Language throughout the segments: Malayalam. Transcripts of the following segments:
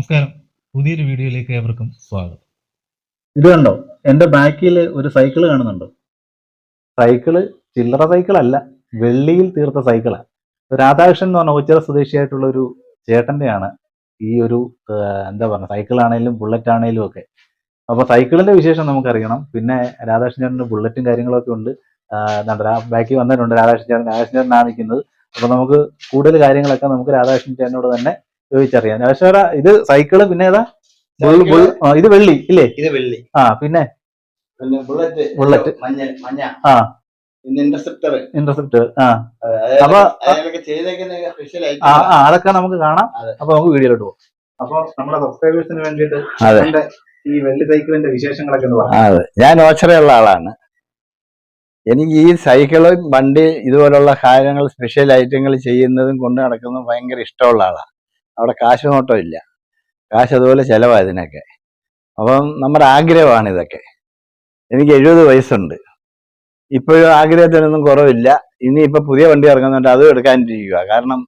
നമസ്കാരം. പുതിയൊരു വീഡിയോയിലേക്ക് ഏവർക്കും സ്വാഗതം. ഇത് കണ്ടോ, എന്റെ ബാക്കിൽ ഒരു സൈക്കിൾ കാണുന്നുണ്ടോ? സൈക്കിള് ചില്ലറ സൈക്കിളല്ല, വെള്ളിയിൽ തീർത്ത സൈക്കിളാണ്. രാധാകൃഷ്ണൻ എന്ന് പറഞ്ഞ ഉച്ചിറ സ്വദേശിയായിട്ടുള്ള ഒരു ചേട്ടന്റെയാണ് ഈ ഒരു എന്താ പറയുക, സൈക്കിളാണേലും ബുള്ളറ്റ് ആണേലും ഒക്കെ. അപ്പൊ സൈക്കിളിന്റെ വിശേഷം നമുക്കറിയണം. പിന്നെ രാധാകൃഷ്ണൻ ചേട്ടന്റെ ബുള്ളറ്റും കാര്യങ്ങളൊക്കെ ഉണ്ട്. ബാക്കിൽ വന്നിട്ടുണ്ട് രാധാകൃഷ്ണൻ ചേട്ടനാണ് നിൽക്കുന്നത്. അപ്പൊ നമുക്ക് കൂടുതൽ കാര്യങ്ങളൊക്കെ നമുക്ക് രാധാകൃഷ്ണൻ ചേട്ടനോട് തന്നെ ചോദിച്ചറിയാം. രാധാകൃഷ്ണ, ഇത് സൈക്കിള്, പിന്നെ ഏതാ? ഇത് വെള്ളി ഇല്ലേ? ഇത് വെള്ളി. പിന്നെ ബുള്ളറ്റ് മഞ്ഞ. പിന്നെ ഇന്റർസെപ്റ്റർ. അപ്പൊ അതൊക്കെ നമുക്ക് കാണാം. അപ്പൊ നമുക്ക് വീഡിയോയിലോട്ട് പോകാം. അപ്പൊ നമ്മുടെ സബ്സ്ക്രൈബേഴ്സിന് വേണ്ടിയിട്ട് ഈ വെള്ളി സൈക്കിളിന്റെ വിശേഷങ്ങളൊക്കെ ഒന്ന് പറയാം. അതെ, ഞാൻ ഓച്ചറയുള്ള ആളാണ്. എനിക്ക് ഈ സൈക്കിളും വണ്ടി ഇതുപോലുള്ള കാര്യങ്ങൾ, സ്പെഷ്യൽ ഐറ്റങ്ങൾ ചെയ്യുന്നതും കൊണ്ട് നടക്കുന്നതും ഭയങ്കര ഇഷ്ടമുള്ള ആളാണ്. അവിടെ കാശ് നോട്ടം ഇല്ല, കാശ് അതുപോലെ ചെലവാണ് ഇതിനൊക്കെ. അപ്പം നമ്മുടെ ആഗ്രഹമാണ് ഇതൊക്കെ. എനിക്ക് 70 വയസ്സുണ്ട്. ഇപ്പോഴും ആഗ്രഹത്തിനൊന്നും കുറവില്ല. ഇനിയിപ്പോൾ പുതിയ വണ്ടി ഇറങ്ങുന്നുണ്ട്, അതും എടുക്കാനിരിക്കുക. കാരണം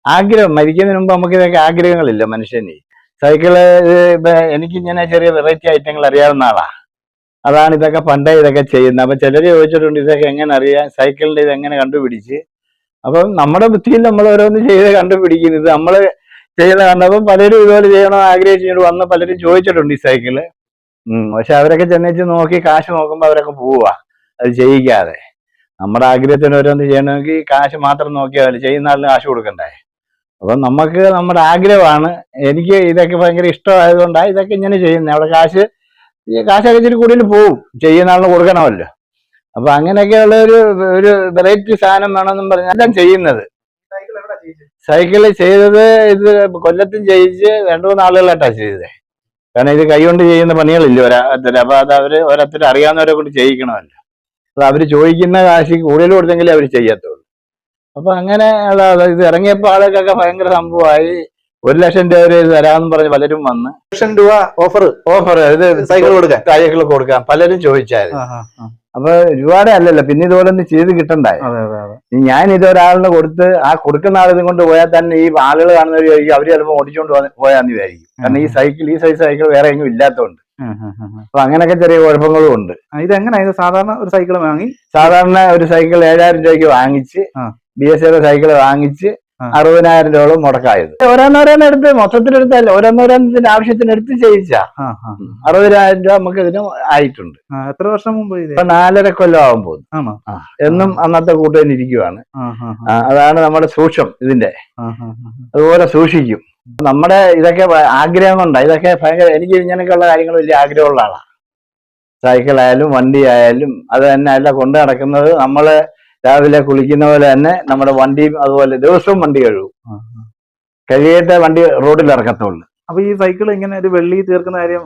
ആഗ്രഹം, മരിക്കുന്നതിന് മുമ്പ് നമുക്ക് ഇതൊക്കെ ആഗ്രഹങ്ങളില്ല മനുഷ്യന്. സൈക്കിള് എനിക്കിങ്ങനെ ചെറിയ വെറൈറ്റി ഐറ്റങ്ങൾ അറിയാവുന്ന ആളാണ്. അതാണ് ഇതൊക്കെ പണ്ടേ ഇതൊക്കെ ചെയ്യുന്നത്. അപ്പം ചിലർ ചോദിച്ചിട്ടുണ്ട് ഇതൊക്കെ എങ്ങനെ അറിയാം, സൈക്കിളിൻ്റെ ഇതെങ്ങനെ കണ്ടുപിടിച്ച്. അപ്പം നമ്മുടെ ബുദ്ധിയിൽ നമ്മൾ ഓരോന്ന് ചെയ്ത് കണ്ടുപിടിക്കുന്നത്. നമ്മൾ ചെയ്യുന്ന കണ്ടപ്പോൾ പലരും ഇതുപോലെ ചെയ്യണമെന്ന് ആഗ്രഹിച്ചിട്ട് വന്ന് പലരും ചോദിച്ചിട്ടുണ്ട് ഈ സൈക്കിള്. പക്ഷെ അവരൊക്കെ ചെന്നേച്ച് നോക്കി കാശ് നോക്കുമ്പോൾ അവരൊക്കെ പോവുക അത് ചെയ്യിക്കാതെ. നമ്മുടെ ആഗ്രഹത്തിന് ഓരോന്ന് ചെയ്യണമെങ്കിൽ കാശ് മാത്രം നോക്കിയാൽ ചെയ്യുന്ന ആളിന് കാശ് കൊടുക്കണ്ടേ. അപ്പം നമുക്ക് നമ്മുടെ ആഗ്രഹമാണ്. എനിക്ക് ഇതൊക്കെ ഭയങ്കര ഇഷ്ടമായതുകൊണ്ടാണ് ഇതൊക്കെ ഇങ്ങനെ ചെയ്യുന്നത്. അവിടെ കാശൊക്കെ ഇച്ചിരി കൂടുതൽ പോവും, ചെയ്യുന്ന ആളിന് കൊടുക്കണമല്ലോ. അപ്പൊ അങ്ങനെയൊക്കെയുള്ള ഒരു വെറൈറ്റി സാധനം വേണമെന്നും പറഞ്ഞാൽ ഞാൻ ചെയ്യുന്നത്. സൈക്കിള് ചെയ്തത് ഇത് കൊല്ലത്തും ചെയ്യിച്ച് 2-3 ആളുകളായിട്ടാണ് ചെയ്തത്. കാരണം ഇത് കൈകൊണ്ട് ചെയ്യുന്ന പണികളില്ല ഓരോരുത്തർ. അപ്പൊ അത് ഓരോരുത്തർ അറിയാവുന്നവരെ കൊണ്ട് ചെയ്യിക്കണമല്ലോ. അപ്പൊ അവര് ചോദിക്കുന്ന കാശ് കൂടുതൽ കൊടുത്തെങ്കിലേ അവർ ചെയ്യത്തുള്ളൂ. അപ്പൊ അങ്ങനെ ഇത് ഇറങ്ങിയപ്പോൾ ആളുകൾക്കൊക്കെ ഭയങ്കര സംഭവമായി. 1 ലക്ഷം രൂപ വരെ ഇത് തരാമെന്ന് പറഞ്ഞ് പലരും വന്ന്. 1 ലക്ഷം രൂപ ഓഫർ ഇത് സൈക്കിൾ കൊടുക്കാം പലരും ചോദിച്ചായിരുന്നു. അപ്പൊ രൂപയുടെ അല്ലല്ലോ, പിന്നെ ഇതുപോലെ ഒന്ന് ചെയ്ത് കിട്ടണ്ടായി. ഞാൻ ഇതൊരാളിന് കൊടുത്ത് ആ കൊടുക്കുന്ന ആളിത് കൊണ്ട് പോയാൽ തന്നെ ഈ ആളുകൾ കാണുന്നവർ ചോദിക്കും, അവര് ചിലപ്പോൾ ഓടിച്ചുകൊണ്ട് പോയാന്ന് വിചാരിക്കും. കാരണം ഈ സൈസ് സൈക്കിൾ വേറെ എങ്ങും ഇല്ലാത്തതുകൊണ്ട്. അപ്പൊ അങ്ങനെയൊക്കെ ചെറിയ കുഴപ്പങ്ങളും ഉണ്ട്. ഇതെങ്ങനെ സാധാരണ ഒരു സൈക്കിൾ വാങ്ങി, സാധാരണ ഒരു സൈക്കിൾ 7000 രൂപയ്ക്ക് വാങ്ങിച്ച്, BS സൈക്കിൾ വാങ്ങിച്ച് 60,000 രൂപ മുടക്കായത്. ഓരോന്നോരോന്ന് എടുത്ത് മൊത്തത്തിലെടുത്തല്ല, ഓരോന്നോരോന്നതിന്റെ ആവശ്യത്തിനെടുത്ത് ചെയ്യിച്ചാ 60,000 രൂപ നമുക്ക് ഇതിന് ആയിട്ടുണ്ട്. എത്ര വർഷം മുമ്പ്? ഇപ്പൊ 4.5 കൊല്ലം ആവാൻ പോകുന്നു. എന്നും അന്നത്തെ കൂട്ടുകാരൻ ഇരിക്കുവാണ്. അതാണ് നമ്മുടെ സൂക്ഷം ഇതിന്റെ. അതുപോലെ സൂക്ഷിക്കും. നമ്മുടെ ഇതൊക്കെ ആഗ്രഹം കൊണ്ടാണ്. ഇതൊക്കെ ഭയങ്കര, എനിക്ക് ഇങ്ങനെയൊക്കെയുള്ള കാര്യങ്ങൾ വലിയ ആഗ്രഹമുള്ള ആളാണ്. സൈക്കിളായാലും വണ്ടി ആയാലും അത് തന്നെ അല്ല കൊണ്ട് നടക്കുന്നത്. നമ്മള് രാവിലെ കുളിക്കുന്ന പോലെ തന്നെ നമ്മുടെ വണ്ടിയും അതുപോലെ ദിവസവും വണ്ടി കഴിയട്ടെ വണ്ടി റോഡിൽ ഇറക്കത്തുള്ളൂ. അപ്പൊ ഈ സൈക്കിൾ ഇങ്ങനെ ഒരു വെള്ളി തീർക്കുന്ന കാര്യം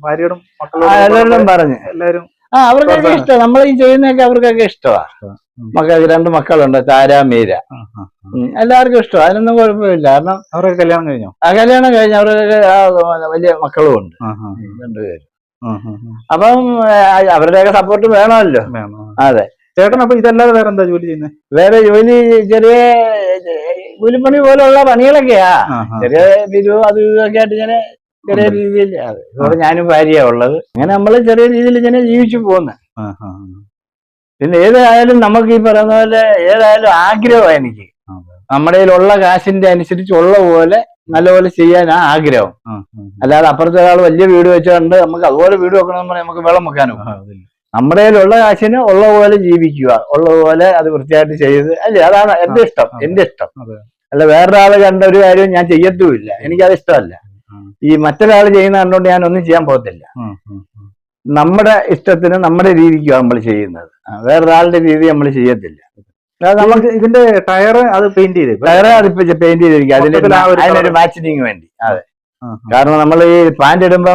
ഭാര്യയോടും എല്ലാവരോടും പറഞ്ഞു. എല്ലാവരും അവർക്കൊക്കെ ഇഷ്ടം. നമ്മൾ ഈ ചെയ്യുന്നതൊക്കെ അവർക്കൊക്കെ ഇഷ്ടമാണ്. മക്കൾക്ക് 2 മക്കളുണ്ട്, താര, മീര. എല്ലാവർക്കും ഇഷ്ടം, അതിനൊന്നും കുഴപ്പമില്ല. കാരണം അവരൊക്കെ കല്യാണം കഴിഞ്ഞു. കല്യാണം കഴിഞ്ഞു, അവരൊക്കെ വലിയ മക്കളും ഉണ്ട്, 2 പേര്. അപ്പം അവരുടെയൊക്കെ സപ്പോർട്ട് വേണമല്ലോ. അതെ. ചേട്ടൻ അപ്പൊ ഇതല്ലാതെ വേറെ എന്താ ജോലി ചെയ്യുന്നത്? വേറെ ജോലി ചെറിയ കൂലിപ്പണി പോലുള്ള പണികളൊക്കെയാ. ചെറിയ പിരിവ് അത് ഇതൊക്കെ ആയിട്ട് ഇങ്ങനെ ചെറിയ രീതിയിൽ. ഇവിടെ ഞാനും ഭാര്യയാ ഉള്ളത്. അങ്ങനെ നമ്മള് ചെറിയ രീതിയിൽ ഇങ്ങനെ ജീവിച്ചു പോകുന്നു. പിന്നെ ഏതായാലും നമുക്ക് ഈ പറയുന്ന പോലെ ഏതായാലും ആഗ്രഹമാണ് എനിക്ക്. നമ്മുടെ കയ്യിലുള്ള കാശിന്റെ അനുസരിച്ചുള്ള പോലെ നല്ലപോലെ ചെയ്യാനാ ആഗ്രഹം. അല്ലാതെ അപ്പുറത്തെ ഒരാൾ വലിയ വീട് വെച്ചുകൊണ്ട് നമുക്ക് അതുപോലെ വീട് വെക്കണമെന്ന് പറഞ്ഞാൽ നമുക്ക് വെള്ളം വെക്കാനോ. നമ്മുടെ കയ്യിലുള്ള കാശിന് ഉള്ള പോലെ ജീവിക്കുക, ഉള്ള പോലെ അത് വൃത്തിയായിട്ട് ചെയ്ത് അല്ലേ. അതാണ് എന്റെ ഇഷ്ടം. അല്ല വേറൊരാൾ കണ്ട ഒരു കാര്യവും ഞാൻ ചെയ്യത്തുമില്ല. എനിക്കത് ഇഷ്ടമല്ല. ഈ മറ്റൊരാൾ ചെയ്യുന്ന കണ്ടുകൊണ്ട് ഞാൻ ഒന്നും ചെയ്യാൻ പോകത്തില്ല. നമ്മുടെ ഇഷ്ടത്തിന് നമ്മുടെ രീതിക്ക് നമ്മൾ ചെയ്യുന്നത്. വേറൊരാളുടെ രീതി നമ്മൾ ചെയ്യത്തില്ല. നമുക്ക് ഇതിന്റെ ടയറ് അത് പെയിന്റ് ചെയ്തിരിക്കും അതിനൊരു മാച്ചിങ് വേണ്ടി. അതെ, കാരണം നമ്മൾ ഈ പാന്റ് ഇടുമ്പോ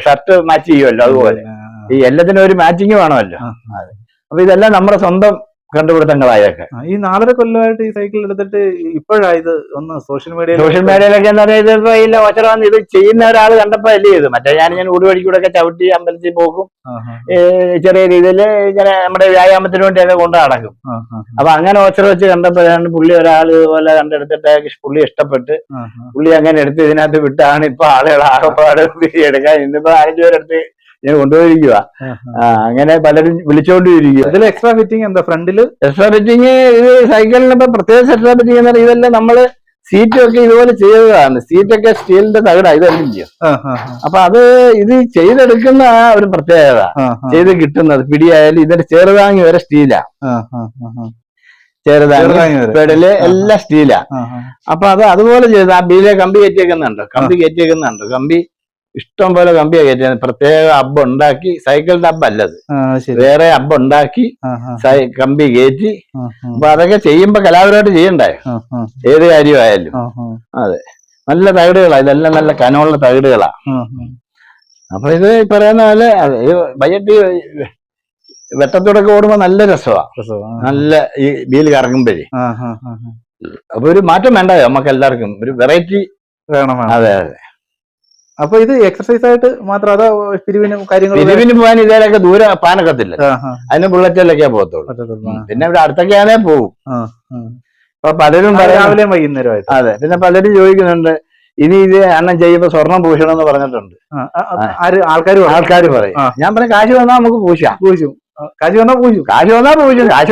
ഷർട്ട് മാച്ച് ചെയ്യുമല്ലോ, അതുപോലെ ഈ എല്ലാത്തിനും ഒരു മാച്ചിങ് വേണമല്ലോ. അതെ. അപ്പൊ ഇതെല്ലാം നമ്മുടെ സ്വന്തം കണ്ടുപിടുത്തങ്ങളായൊക്കെ. ഈ 4.5 കൊല്ലമായിട്ട് ഈ സൈക്കിൾ എടുത്തിട്ട് ഇപ്പോഴാ ഇത് ഒന്ന് സോഷ്യൽ മീഡിയയിൽ സോഷ്യൽ മീഡിയയിലൊക്കെ എന്താ പറയുക, ഇതിപ്പോ ഈ ഓച്ചറ ഇത് ചെയ്യുന്ന ഒരാൾ കണ്ടപ്പോ അല്ലേ ഇത്. മറ്റേ ഞാൻ ഊടുവഴിക്കൂടെ ഒക്കെ ചവിട്ടി അമ്പലത്തിൽ പോക്കും, ചെറിയ രീതിയിൽ ഇങ്ങനെ നമ്മുടെ വ്യായാമത്തിന് വേണ്ടിയൊക്കെ കൊണ്ട് നടക്കും. അപ്പൊ അങ്ങനെ ഓച്ചറ വെച്ച് കണ്ടപ്പോഴാണ് പുള്ളി ഒരാൾ ഇതുപോലെ കണ്ടെടുത്തിട്ട് പുള്ളി ഇഷ്ടപ്പെട്ട് പുള്ളി അങ്ങനെ എടുത്ത് ഇതിനകത്ത് വിട്ടാണ് ഇപ്പൊ ആളുകൾ ആകപ്പാട് എടുക്കാൻ. ഇന്നിപ്പോ 5 പേരെടുത്ത് ഞാൻ കൊണ്ടുപോയിരിക്കുക. അങ്ങനെ പലരും വിളിച്ചോണ്ടിരിക്കുക. ഇതിൽ എക്സ്ട്രാ ഫിറ്റിംഗ് എന്താ ഫ്രണ്ടില്? എക്സ്ട്രാ ഫിറ്റിംഗ് ഇത് സൈക്കിളിന് ഇപ്പൊ പ്രത്യേകിച്ച് എക്സ്ട്രാ ഫിറ്റിംഗ് എന്ന് പറഞ്ഞാൽ ഇതെല്ലാം നമ്മള് സീറ്റൊക്കെ ഇതുപോലെ ചെയ്തതാണ്. സീറ്റൊക്കെ സ്റ്റീലിന്റെ തകിടാ, ഇതെല്ലാം ചെയ്യും. അപ്പൊ അത് ഇത് ചെയ്തെടുക്കുന്ന ആ ഒരു പ്രത്യേകത, ചെയ്ത് കിട്ടുന്നത് പിടിയായാലും ഇതിന്റെ ചെറുതാങ്ങി വരെ സ്റ്റീലാ. ചെറുതാങ്ങി പെടല് എല്ലാം സ്റ്റീലാ. അപ്പൊ അത് അതുപോലെ ചെയ്ത് ആ ബീലെ കമ്പി കയറ്റിയേക്കുന്നുണ്ട്. കമ്പി ഇഷ്ടം പോലെ കമ്പിയാ കയറ്റിയത്. പ്രത്യേക അബ്ബ് ഉണ്ടാക്കി, സൈക്കിളിന്റെ അബ്ബല്ലത്, വേറെ അബ്ബ് ഉണ്ടാക്കി കമ്പി കയറ്റി. അപ്പൊ അതൊക്കെ ചെയ്യുമ്പോ കലാപരമായിട്ട് ചെയ്യണ്ടേ ഏത് കാര്യമായാലും. അതെ, നല്ല തകിടുകളാ ഇതെല്ലാം, നല്ല കനമുള്ള തകിടുകളാ. അപ്പൊ ഇത് പറയുന്ന പോലെ ബജറ്റ് വെട്ടത്തോടൊക്കെ ഓടുമ്പോ നല്ല രസമാണ്. നല്ല ഈ വീല് കറങ്ങുമ്പോഴേ അപ്പൊ ഒരു മാറ്റം വേണ്ട നമുക്ക് എല്ലാവർക്കും, ഒരു വെറൈറ്റി വേണം. അതെ അതെ. അപ്പൊ ഇത് എക്സർസൈസ് ആയിട്ട് മാത്രം അതോ പിരിവിനും പിരിവിന് പോകാൻ ഇതിലൊക്കെ ദൂരെ പാനക്കത്തില്ല, അതിന് ബുള്ളറ്റിലൊക്കെ പോകത്തുള്ളൂ. പിന്നെ ഇവിടെ അടുത്തൊക്കെയാണേ പോകും. അപ്പൊ പലരും രാവിലെ വൈകുന്നേരമായിട്ട്. അതെ, പിന്നെ പലരും ചോദിക്കുന്നുണ്ട് ഇനി ഇത് അണ്ണൻ ചെയ്യുമ്പോ സ്വർണം പൂശണം എന്ന് പറഞ്ഞിട്ടുണ്ട് ആൾക്കാർ പറയും. ഞാൻ പറഞ്ഞ കാശ് വന്നാൽ നമുക്ക് പൂശാം. കാശ് വന്നാൽ പൂശും. കാശ്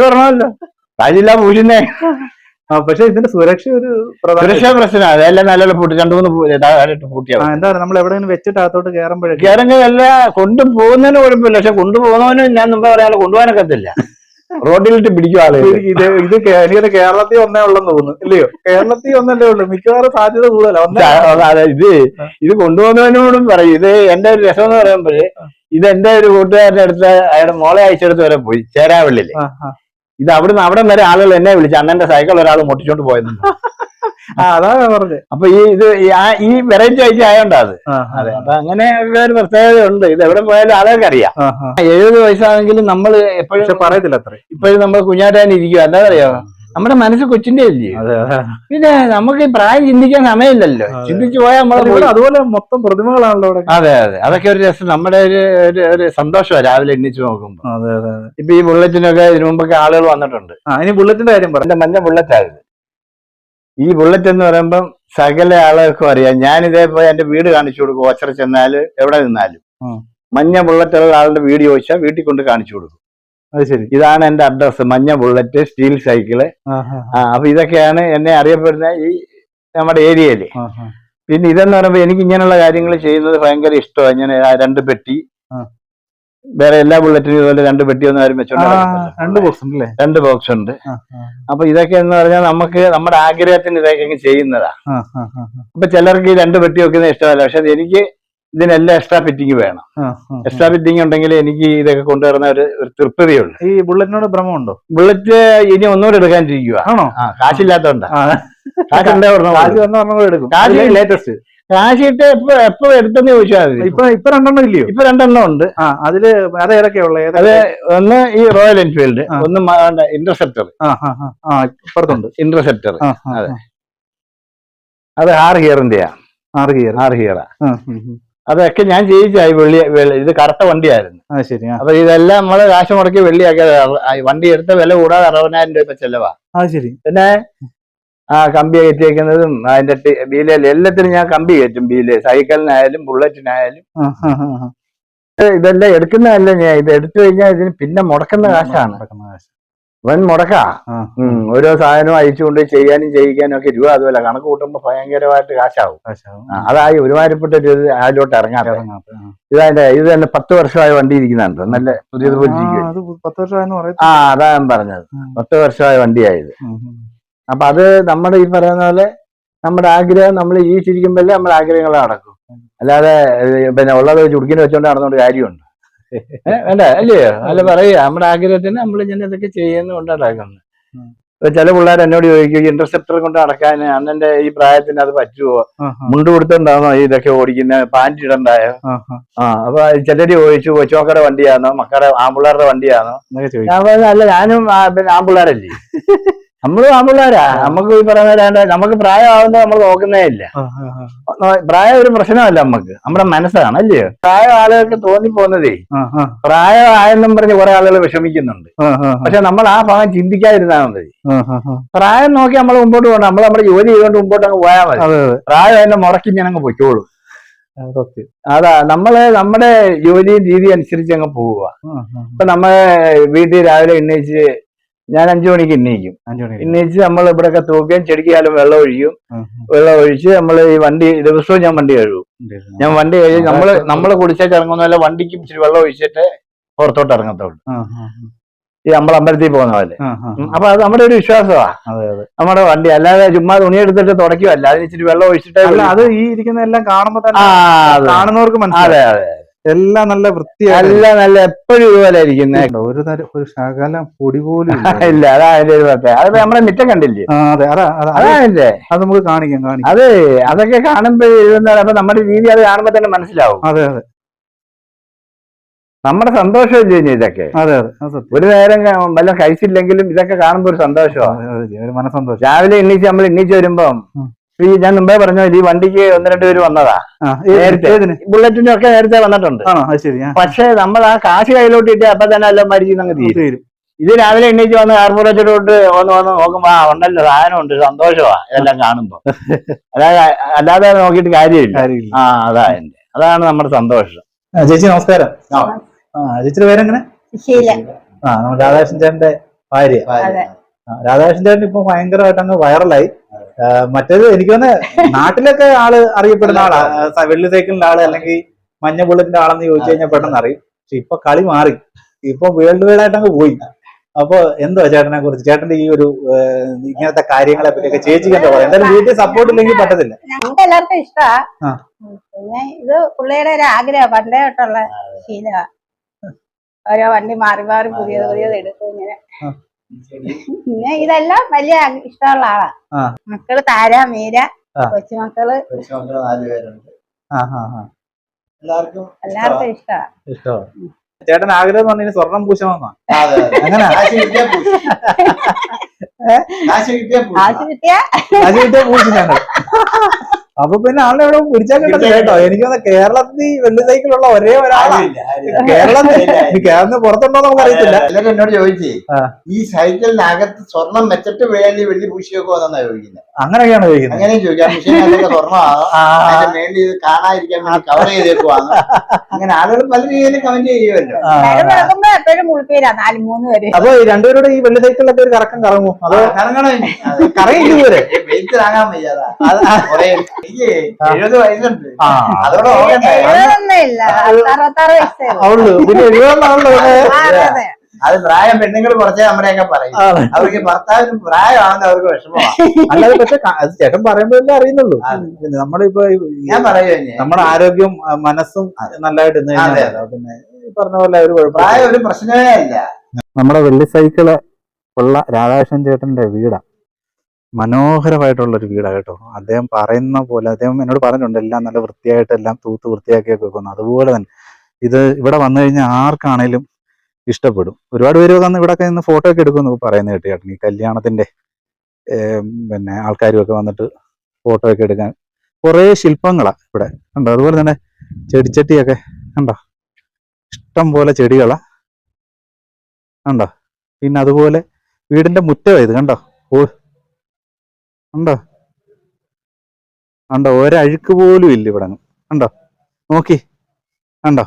പറഞ്ഞല്ലോ, കാശില്ല പൂശുന്നേ. പക്ഷെ ഇതിന്റെ സുരക്ഷ ഒരു സുരക്ഷാ പ്രശ്നമാണ്. അതെല്ലാം നല്ല പൂട്ടി 2-3 പൂട്ടിയാണ്. എന്താ നമ്മൾ എവിടെയെങ്കിലും വെച്ചിട്ട് അകത്തോട്ട് കയറുമ്പോഴേക്കും അല്ല കൊണ്ടുപോകുന്നതിന് കുഴപ്പമില്ല. പക്ഷെ കൊണ്ടുപോകുന്നവന് ഞാൻ മുമ്പ് പറയാനുള്ള കൊണ്ടുപോകാനൊക്കത്തില്ല, റോഡിലിട്ട് പിടിക്കും ആളുകൾ. ഇത് എനിക്ക് കേരളത്തിൽ ഒന്നേ ഉള്ളെന്ന് തോന്നുന്നു, ഇല്ലയോ? കേരളത്തിൽ ഒന്നല്ലേ ഉള്ളു, മിക്കവാറും സാധ്യത കൂടുതലാണ്. ഇത് കൊണ്ടുപോകുന്നവനോടും പറയും. ഇത് എന്റെ ഒരു രസം എന്ന് പറയുമ്പോഴേ, ഇത് എന്റെ ഒരു കൂട്ടുകാരന്റെ അടുത്ത് അയാളുടെ മോളെ അയച്ചെടുത്ത് വരെ പോയി ചേരാവള്ളില്. ഇത് അവിടുന്ന് അവിടെ വരെ ആളുകൾ എന്നെ വിളിച്ചു, അണ്ണന്റെ സൈക്കിൾ ഒരാൾ മുട്ടിച്ചോണ്ട് പോയെന്നുണ്ട്. അതാ പറഞ്ഞത്. അപ്പൊ ഈ വെറൈറ്റി ആയിട്ട് ആയോണ്ടാ അത്. അതെ, അപ്പൊ അങ്ങനെ ഒരു പ്രത്യേകത ഉണ്ട്. ഇത് എവിടെ പോയാലും ആളുകൾക്ക് അറിയാം. 70 വയസ്സാണെങ്കിലും നമ്മൾ എപ്പോഴും പറയത്തില്ല അത്ര. ഇപ്പോഴും നമ്മൾ കുഞ്ഞാറ്റാൻ ഇരിക്കുക. എന്താ പറയാ, നമ്മുടെ മനസ്സ് കൊച്ചിന്റെ അല്ലേ. പിന്നെ നമുക്ക് ഈ പ്രായം ചിന്തിക്കാൻ സമയമില്ലല്ലോ, ചിന്തിച്ചു പോയാൽ നമ്മൾ അതുപോലെ മൊത്തം പ്രതിമകളാണല്ലോ. അതെ അതെ, അതൊക്കെ ഒരു രസം, നമ്മുടെ ഒരു സന്തോഷമാണ് രാവിലെ എണ്ണിച്ചു നോക്കുമ്പോ. അതെ അതെ. ഇപ്പൊ ഈ ബുള്ളറ്റിനൊക്കെ ഇതിനു മുമ്പൊക്കെ ആളുകൾ വന്നിട്ടുണ്ട്. ഇനി ബുള്ളറ്റിന്റെ കാര്യം പറഞ്ഞു. മഞ്ഞ ബുള്ളറ്റായിരുന്നു ഈ ബുള്ളറ്റ് എന്ന് പറയുമ്പം സകല ആളുകൾക്കും അറിയാം. ഞാൻ ഇതേപോലെ എന്റെ വീട് കാണിച്ചു കൊടുക്കും. ഓച്ചറ ചെന്നാല് എവിടെ നിന്നാലും മഞ്ഞ ബുള്ളറ്റുള്ള ആളുടെ വീട് ചോദിച്ചാൽ വീട്ടിൽ കൊണ്ട് കാണിച്ചു കൊടുക്കും. അത് ശരി, ഇതാണ് എന്റെ അഡ്രസ്, മഞ്ഞ ബുള്ളറ്റ്, സ്റ്റീൽ സൈക്കിള്. അപ്പൊ ഇതൊക്കെയാണ് എന്നെ അറിയപ്പെടുന്ന ഈ നമ്മുടെ ഏരിയയില്. പിന്നെ ഇതെന്ന് പറയുമ്പോ എനിക്ക് ഇങ്ങനെയുള്ള കാര്യങ്ങൾ ചെയ്യുന്നത് ഭയങ്കര ഇഷ്ടമാണ്. ഇങ്ങനെ 2 പെട്ടി, വേറെ എല്ലാ ബുള്ളറ്റിനും ഇതുപോലെ 2 പെട്ടിയൊന്നും ആരും വെച്ചോണ്ട് 2 ബോക്സ് ഉണ്ട്. അപ്പൊ ഇതൊക്കെ എന്ന് പറഞ്ഞാൽ നമുക്ക് നമ്മുടെ ആഗ്രഹത്തിന് ഇതൊക്കെ ചെയ്യുന്നതാ. അപ്പൊ ചിലർക്ക് ഈ 2 പെട്ടി വെക്കുന്നത് ഇഷ്ടമല്ല, പക്ഷെ എനിക്ക് ഇതിനെല്ലാം എക്സ്ട്രാ ഫിറ്റിംഗ് വേണം. എക്സ്ട്രാ ഫിറ്റിംഗ് ഉണ്ടെങ്കിൽ എനിക്ക് ഇതൊക്കെ കൊണ്ടുവരുന്ന ഒരു തൃപ്തിയുള്ളൂ. ഈ ബുള്ളറ്റിനോട് ഭ്രമമുണ്ടോ? ബുള്ളറ്റ് ഇനി ഒന്നുകൂടെ എടുക്കാനിരിക്കുക. ആണോ? കാശില്ലാത്തോണ്ടാ. കാശ് എടുക്കും. ലേറ്റസ്റ്റ് കാശിട്ട് എപ്പോ എടുത്തെന്ന് ചോദിച്ചാൽ മതി. ഇപ്പൊ 2 ഇല്ലയോ? ഇപ്പൊ 2 ഉണ്ട്. അതില് അത് ഏതൊക്കെയുള്ള? അത് ഒന്ന് ഈ റോയൽ എൻഫീൽഡ്, ഒന്ന് ഇന്റർസെപ്റ്റർ. ഇപ്പുറത്തുണ്ട് ഇന്റർസെപ്റ്റർ. അതെ, അത് 6 ഗിയറിന്റെയാ. 6 ഗിയറാ. അതൊക്കെ ഞാൻ ചെയ്യിച്ചായി. ഇത് കറുത്ത വണ്ടിയായിരുന്നു. ശരി. അപ്പൊ ഇതെല്ലാം നമ്മള് കാശ് മുടക്കി വെള്ളിയാക്കിയത്. വണ്ടി എടുത്ത വില കൂടാതെ 60,000 രൂപ ചെലവാ. ശരി. പിന്നെ കമ്പി കയറ്റിയേക്കുന്നതും അതിന്റെ ബീലയിൽ എല്ലാത്തിനും ഞാൻ കമ്പി കയറ്റും. ബീല് സൈക്കിളിനായാലും ബുള്ളറ്റിനായാലും ഇതെല്ലാം എടുക്കുന്നതല്ല ഞാൻ. ഇത് എടുത്തു കഴിഞ്ഞാൽ ഇതിന് പിന്നെ മുടക്കുന്ന കാശാണ്. വൻ മുടക്കാ. ഓരോ സാധനവും അയച്ചുകൊണ്ട് ചെയ്യാനും ചെയ്യിക്കാനും ഒക്കെ രൂപ. അതുപോലെ കണക്ക് കൂട്ടുമ്പോ ഭയങ്കരമായിട്ട് കാശാവും. അതായി ഒരുമാതിരിപ്പെട്ട ഒരു അതിലോട്ട് ഇറങ്ങാതെ. ഇത് തന്നെ 10 വർഷമായ വണ്ടി ഇരിക്കുന്നുണ്ട്. നല്ല പുതിയതുപോലെ അതാ ഞാൻ പറഞ്ഞത്, 10 വർഷമായ വണ്ടിയായത്. അപ്പൊ അത് നമ്മുടെ ഈ പറയുന്ന പോലെ നമ്മുടെ ആഗ്രഹം നമ്മൾ ജീവിച്ചിരിക്കുമ്പോഴല്ലേ നമ്മുടെ ആഗ്രഹങ്ങൾ നടക്കും. അല്ലാതെ പിന്നെ ഉള്ളത് ചുടുക്കിന് വെച്ചോണ്ട് നടന്നുകൊണ്ട് കാര്യമുണ്ട് വേണ്ട അല്ലയോ? അല്ല പറയുക, നമ്മുടെ ആഗ്രഹത്തിന് നമ്മൾ ഇങ്ങനെ ഇതൊക്കെ ചെയ്യുന്ന കൊണ്ടാക്കുന്നത്. ചില പിള്ളേർ എന്നോട് ചോദിക്കും ഇന്റർസെപ്റ്റർ കൊണ്ട് നടക്കാൻ അണ്ണന്റെ ഈ പ്രായത്തിന് അത് പറ്റുമോ, മുണ്ട് കൊടുത്തുണ്ടാണോ ഇതൊക്കെ ഓടിക്കുന്ന, പാൻറ് ഇടണ്ടായോ? അപ്പൊ ചിലര് ചോദിച്ചു കൊച്ചുമക്കളുടെ വണ്ടിയാണോ മക്കളുടെ ആമ്പിള്ളേരുടെ വണ്ടിയാണോ? ഞാൻ പറഞ്ഞ അല്ല, ഞാനും പിന്നെ ആമ്പിള്ളേരല്ലേ, നമ്മളും ആമ്പിള്ളേരാ. നമുക്ക് ഈ പറയുന്ന നമുക്ക് പ്രായമാവുന്നത് നമ്മൾ നോക്കുന്നേ ഇല്ല. പ്രായം ഒരു പ്രശ്നമല്ല, നമുക്ക് നമ്മുടെ മനസ്സാണ് അല്ലയോ. പ്രായം ആളുകൾക്ക് തോന്നിപ്പോകുന്നതേ പ്രായമായെന്നും പറഞ്ഞ് കുറെ ആളുകൾ വിഷമിക്കുന്നുണ്ട്. പക്ഷെ നമ്മൾ ആ ഭാഗം ചിന്തിക്കാതിരുന്നാൽ മതി. പ്രായം നോക്കി നമ്മൾ മുമ്പോട്ട് പോകണം. നമ്മൾ നമ്മുടെ ജോലി ചെയ്തുകൊണ്ട് മുമ്പോട്ട് അങ്ങ് പോയാൽ മതി. പ്രായം എന്നെ മുറക്കി ഞാൻ അങ്ങ് പൊയ്ക്കോളൂ. അതാ നമ്മള് നമ്മുടെ ജോലിയും രീതി അനുസരിച്ച് അങ്ങ് പോവുക. ഇപ്പൊ നമ്മളെ വീട്ടിൽ രാവിലെ എണ്ണീച്ച് ഞാൻ 5 മണിക്ക് എണ്ണീച്ച് നമ്മൾ ഇവിടെയൊക്കെ തൂക്കുകയും ചെടിക്കാലും വെള്ളം ഒഴിക്കും. വെള്ളം ഒഴിച്ച് നമ്മൾ ഈ വണ്ടി ദിവസവും ഞാൻ വണ്ടി കഴുകും. ഞാൻ വണ്ടി കഴുകി നമ്മള് കുടിച്ചേക്ക് ഇറങ്ങുന്നതല്ല, വണ്ടിക്ക് ഇച്ചിരി വെള്ളം ഒഴിച്ചിട്ട് പുറത്തോട്ട് ഇറങ്ങത്തുള്ളൂ. ഈ നമ്മൾ അമ്പലത്തിൽ പോകുന്ന പോലെ. അപ്പൊ അത് നമ്മുടെ ഒരു വിശ്വാസമാണ് നമ്മുടെ വണ്ടി. അല്ലാതെ ചുമ്മാ തുണിയെടുത്തിട്ട് തുടയ്ക്കുമല്ല, അതിന് ഇച്ചിരി വെള്ളം ഒഴിച്ചിട്ട്. അത് ഈ ഇരിക്കുന്ന എല്ലാം കാണുമ്പോ തന്നെ കാണുന്നവർക്ക് മനസ്സിലാവും. അതെ, എല്ലാം നല്ല വൃത്തിയാണ്, നല്ല എപ്പോഴും ഇതുപോലെ ഇരിക്കുന്നത്. ഒരു ശകലം പൊടി പോലും ഇല്ല. അതാ അതിന്റെ ഒരു പ്രത്യേകത. അത് നമ്മുടെ മിറ്റം കണ്ടില്ലേ? അതാണല്ലേ, അത് നമുക്ക് കാണിക്കാം. അതൊക്കെ കാണുമ്പോ അപ്പൊ നമ്മുടെ രീതി അത് കാണുമ്പോ തന്നെ മനസ്സിലാവും. അതെ, നമ്മുടെ സന്തോഷമില്ലേ ഇതൊക്കെ? ഒരു നേരം വല്ല കഴിച്ചില്ലെങ്കിലും ഇതൊക്കെ കാണുമ്പോ ഒരു സന്തോഷമാണ്, മനസ്സന്തോഷം. രാവിലെ എണ്ണീച്ച് വരുമ്പം ഈ ഞാൻ മുമ്പേ പറഞ്ഞ ഈ വണ്ടിക്ക് 1-2 പേര് വന്നതാ. ബുള്ളറ്റിനും ഒക്കെ നേരത്തെ വന്നിട്ടുണ്ട്. പക്ഷെ നമ്മൾ ആ കാശ് കയ്യിലോട്ട് ഇട്ട് അപ്പൊ തന്നെ എല്ലാം മരിച്ചു തീരും. ഇത് രാവിലെ എണ്ണീച്ച് വന്ന് കാർപ്പറേറ്ററിലോട്ട് വന്ന് നോക്കുമ്പോ ഉണ്ടല്ലോ, സാധനം ഉണ്ട്, സന്തോഷമാ ഇതെല്ലാം കാണുമ്പോ. അല്ലാതെ നോക്കിയിട്ട് കാര്യമില്ല. അതാണ് നമ്മുടെ സന്തോഷം. ചേച്ചി നമസ്കാരം. ചേച്ചിയുടെ പേരെങ്ങനെ? നമ്മുടെ രാധാകൃഷ്ണൻ ചേട്ടന്റെ ഭാര്യ. രാധാകൃഷ്ണൻ ചേട്ടൻ ഇപ്പൊ ഭയങ്കരമായിട്ട് അങ്ങ് വൈറലായി. മറ്റേത് എനിക്ക് തന്നെ നാട്ടിലൊക്കെ ആള് അറിയപ്പെടുന്ന ആളാ, വെള്ളി സൈക്കിളിന്റെ ആള് അല്ലെങ്കിൽ മഞ്ഞ ബുള്ളറ്റിന്റെ ആളെന്ന് ചോദിച്ചു കഴിഞ്ഞാൽ പെട്ടെന്ന് അറിയും. പക്ഷെ ഇപ്പൊ കളി മാറി, ഇപ്പൊ വേൾഡ് വൈഡ് ആയിട്ട് അങ്ങ് പോയി. അപ്പൊ എന്തോ ചേട്ടനെ കുറിച്ച്, ചേട്ടന്റെ ഈ ഒരു ഇങ്ങനത്തെ കാര്യങ്ങളെ പറ്റിയൊക്കെ ചേച്ചിക്ക് എന്താ പറയാ? എന്തായാലും വീട്ടിൽ സപ്പോർട്ട് ഇല്ലെങ്കിൽ പറ്റത്തില്ല. ഞങ്ങൾക്ക് എല്ലാവർക്കും ഇഷ്ടമാ. പിന്നെ ഇത് പുള്ളിയുടെ ഒരു ആഗ്രഹം, പണ്ടേ തൊട്ടുള്ള ശീലമാ. ഓരോ വണ്ടി മാറി മാറി പുതിയത് എടുക്കും ഇങ്ങനെ. പിന്നെ ഇതെല്ലാം വലിയ ഇഷ്ടമുള്ള ആളാ. മക്കള് താര, മീര, കൊച്ചുമക്കള് എല്ലാവർക്കും ഇഷ്ടമാ. ചേട്ടൻ ആഗ്രഹം എന്ന് പറഞ്ഞാൽ സ്വർണം പൂശണമെന്നാ. അങ്ങനെ പൂശി ഞങ്ങൾ. അപ്പൊ പിന്നെ ആളെ എവിടെ പിടിച്ചാൽ കിട്ടത്തില്ല കേട്ടോ. എനിക്കൊന്ന് കേരളത്തിൽ വെള്ളി സൈക്കിളുള്ള ഒരേ ഒരാളാണ്. കേരളത്തിന് പുറത്തുണ്ടോ നമുക്ക് അറിയത്തില്ല. എല്ലാരും എന്നോട് ചോദിച്ചേ, ഈ സൈക്കിളിനകത്ത് സ്വർണം വെച്ചിട്ട് വെള്ളി പൂശിയൊക്കെ വന്നാ ചോദിക്കുന്നത്. അങ്ങനെയൊക്കെയാണ് ചോദിക്കുന്നത്. അങ്ങനെ ചോദിക്കാം. മിഷീനൊക്കെ സ്വർണ്ണമാകും, വേണ്ടി ഇത് കാണാതിരിക്കാൻ വേണ്ടി കവർ ചെയ്തേക്കുവാണ്. അങ്ങനെ ആളുകൾ പല രീതിയിലും കമന്റ് ചെയ്യുമല്ലോ. അപ്പൊ രണ്ടുപേരുടെ ഈ വെള്ളി സൈക്കിളിലൊക്കെ ഒരു കറക്കം കറങ്ങും. അതോ കറങ്ങില്ലേ? വെയിറ്റ് താങ്ങാൻ വയ്യാതാ. 70 വയസ്സുണ്ട്. അതോടെ പിന്നെ 70 അത് പ്രായം പെണ്ണുങ്ങൾ കുറച്ചേ നമ്മുടെയൊക്കെ പറയും. അവർക്ക് ഭർത്താവിന് പ്രായമാണെന്ന് അവർക്ക് വിഷമമാണ്. അല്ലാതെ പക്ഷെ ചേട്ടൻ പറയുമ്പോഴല്ലേ അറിയുന്നുള്ളൂ. നമ്മളിപ്പോ ഞാൻ പറയുക നമ്മുടെ ആരോഗ്യം മനസ്സും നല്ലതായിട്ട് പിന്നെ പറഞ്ഞ പോലെ ഒരു പ്രായം ഒരു പ്രശ്നമേ അല്ല. നമ്മുടെ വെള്ളി സൈക്കിള് ഉള്ള രാധാകൃഷ്ണൻ ചേട്ടന്റെ വീടാ. മനോഹരമായിട്ടുള്ളൊരു വീടാ കേട്ടോ. അദ്ദേഹം പറയുന്ന പോലെ, അദ്ദേഹം എന്നോട് പറഞ്ഞിട്ടുണ്ട്, എല്ലാം നല്ല വൃത്തിയായിട്ട് എല്ലാം തൂത്ത് വൃത്തിയാക്കിയൊക്കെ വെക്കുന്നു. അതുപോലെ തന്നെ ഇത് ഇവിടെ വന്നു കഴിഞ്ഞാൽ ആർക്കാണേലും ഇഷ്ടപ്പെടും. ഒരുപാട് പേര് വന്ന് ഇവിടെ നിന്ന് ഫോട്ടോ ഒക്കെ എടുക്കുമെന്ന് പറയുന്നത് കേട്ട് ചേട്ടൻ. ഈ കല്യാണത്തിന്റെ പിന്നെ ആൾക്കാരും ഒക്കെ വന്നിട്ട് ഫോട്ടോ ഒക്കെ എടുക്കാൻ കുറേ ശില്പങ്ങളാ ഇവിടെ കണ്ടോ. അതുപോലെ തന്നെ ചെടിച്ചട്ടിയൊക്കെ കണ്ടോ, ഇഷ്ടം പോലെ ചെടികളാ കണ്ടോ. പിന്നെ അതുപോലെ വീടിന്റെ മുറ്റം ഇത് കണ്ടോ. കണ്ടോ കണ്ടോ, ഒരഴുക്ക് പോലും ഇല്ല ഇവിടെ. കണ്ടോ, നോക്കി കണ്ടോ.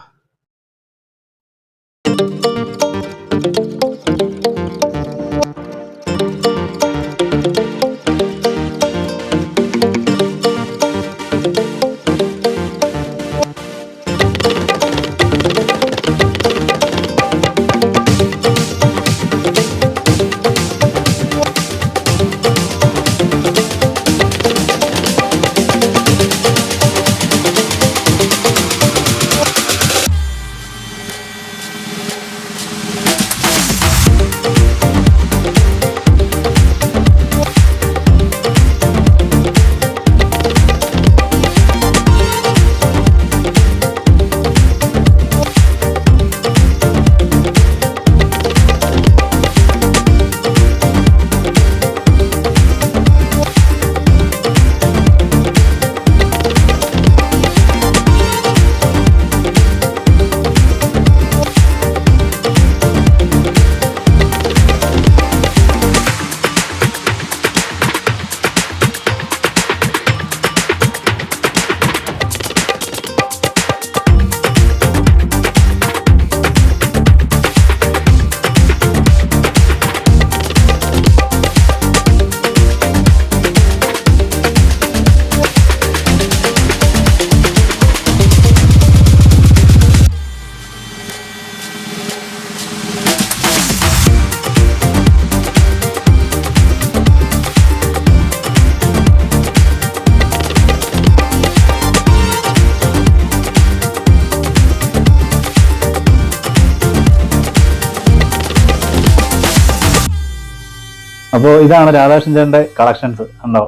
അപ്പോൾ ഇതാണ് രാധാകൃഷ്ണൻ ചേട്ടന്റെ കളക്ഷൻസ് ഉണ്ടോ?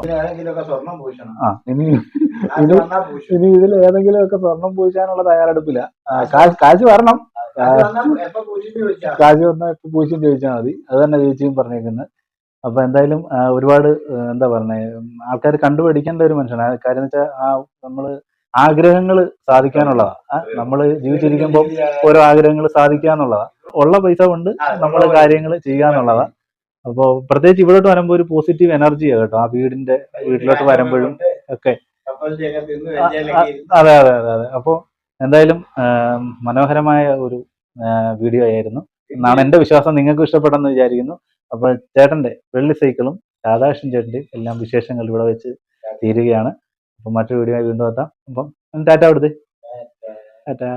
സ്വർണം പൂശണം. ആ ഇനി ഇനി ഇതിൽ ഏതെങ്കിലും ഒക്കെ സ്വർണം പൂശാനുള്ള തയ്യാറെടുപ്പില്ല. കാശ് വരണം, കാശ് വന്നാൽ ഇപ്പൊ പൂശിയും ചോദിച്ചാൽ മതി. അത് തന്നെ ചേച്ചിയും പറഞ്ഞേക്കുന്നത്. അപ്പൊ എന്തായാലും ഒരുപാട് എന്താ പറഞ്ഞ ആൾക്കാർ കണ്ടുപഠിക്കേണ്ട ഒരു മനുഷ്യനാണ്. കാര്യം എന്ന് വെച്ചാൽ നമ്മള് ആഗ്രഹങ്ങൾ സാധിക്കാനുള്ളതാ. നമ്മള് ജീവിച്ചിരിക്കുമ്പോൾ ഓരോ ആഗ്രഹങ്ങൾ സാധിക്കാന്നുള്ളതാ. ഉള്ള പൈസ കൊണ്ട് നമ്മൾ കാര്യങ്ങൾ ചെയ്യാന്നുള്ളതാ. അപ്പോൾ പ്രത്യേകിച്ച് ഇവിടോട്ട് വരുമ്പോൾ ഒരു പോസിറ്റീവ് എനർജിയാ കേട്ടോ. ആ വീട്ടിലോട്ട് വരുമ്പോഴും ഒക്കെ. അതെ അതെ അതെ അതെ. അപ്പോൾ എന്തായാലും മനോഹരമായ ഒരു വീഡിയോ ആയിരുന്നു എന്നാണ് എന്റെ വിശ്വാസം. നിങ്ങൾക്ക് ഇഷ്ടപ്പെട്ടെന്ന് വിചാരിക്കുന്നു. അപ്പൊ ചേട്ടന്റെ വെള്ളി സൈക്കിളും രാധാകൃഷ്ണൻ ചേട്ടന്റെയും എല്ലാം വിശേഷങ്ങൾ ഇവിടെ വെച്ച് തീരുകയാണ്. അപ്പൊ മറ്റൊരു വീഡിയോ ആയി വീണ്ടും എത്താം. അപ്പം ടാറ്റ അവിടുത്തെ ടാറ്റാ.